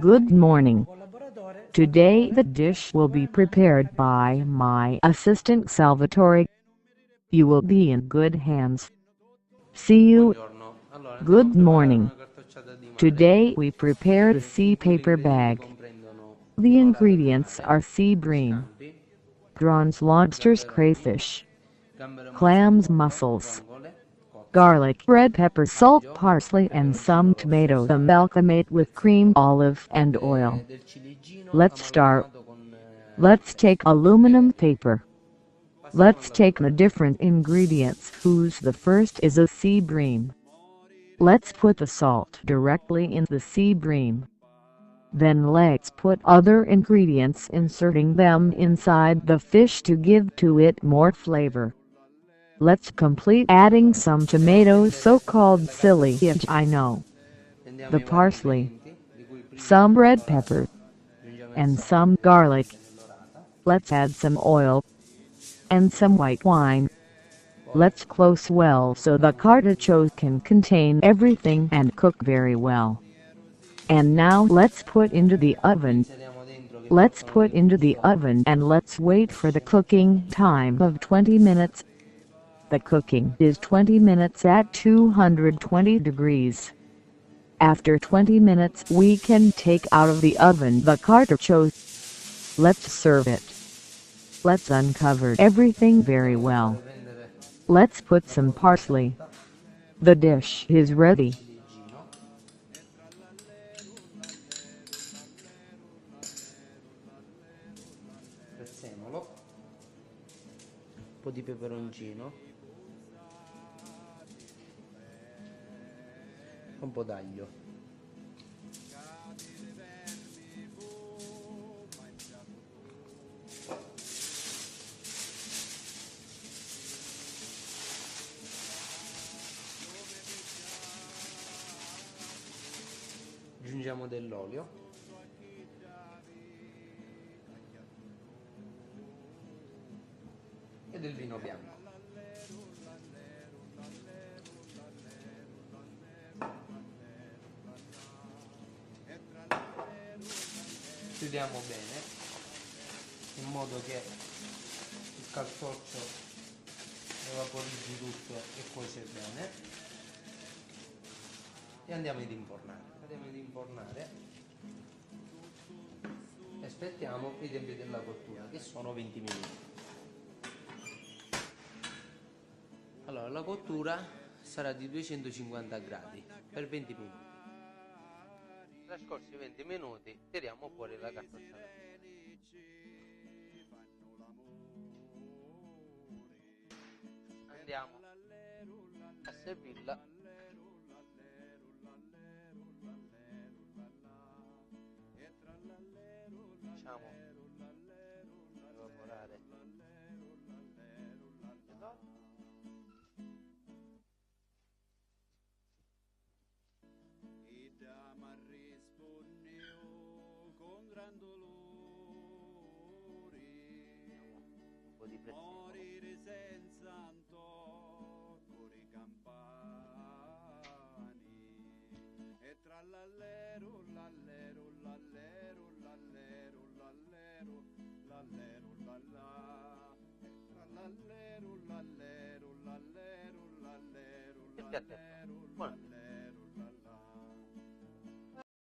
Good morning. Today the dish will be prepared by my assistant Salvatore. You will be in good hands. See you. Buongiorno. Allora, andiamo a Good preparare morning. una cartocciata di mare. Today we prepared a sea I cui paper ingredienti bag. comprendono The orata di ingredients mare, are sea bream, scampi, prawns, lobsters, gambero marino, crayfish, gambero clams, mozzafiato, mussels, vongole, cozze, garlic, red pepper, salt, aglio, parsley, and some peperoncino rosso, tomatoes. sale, Amalgamate with cream, prezzemolo, olive, and oil. del ciliegino Let's start. amalgamato con Let's pepe. take aluminum Spiegati. paper. Passiamo Let's alla take the preparazione. different ingredients whose the first is a sea bream. Let's put the salt directly in the sea bream. Then let's put other ingredients, inserting them inside the fish to give to it more flavor. Let's complete adding some Andiamo a tomatoes, prendere so-called la ciliege, I cartocciata. know, Prendiamo the i vari parsley, ingredienti, di cui il primo some è red l'orata. peppers, Aggiungiamo il and sale some garlic. direttamente nell'orata. Let's add some oil and some white wine. Poi Let's close well so the cartoccio can contain everything and cook very well. And now let's put into the oven. inseriamo dentro che Let's possano put avere into the gusto oven and let's wait for the cooking time of 20 minutes. The cooking is 20 minutes at 220 degrees. After 20 minutes we can take out of the oven the cartoccio. Let's serve it. Let's uncover everything very Andiamo a well. fare prendere Let's put la some foglia parsley. asciutta, The dish is il ready. ciliegino, prezzemolo, un po' di peperoncino, un po' d'aglio. Aggiungiamo dell'olio e del vino bianco. Chiudiamo bene in modo che il cartoccio evaporizzi tutto e cuoce bene e andiamo ad infornare. E aspettiamo i tempi della cottura, che sono 20 minuti. Allora, la cottura sarà di 250 gradi per 20 minuti. Trascorsi 20 minuti tiriamo fuori la cartocciata. Andiamo a servirla. Facciamo evaporare. Un po' di prezzemolo. Il piatto è pronto. Buon appetito.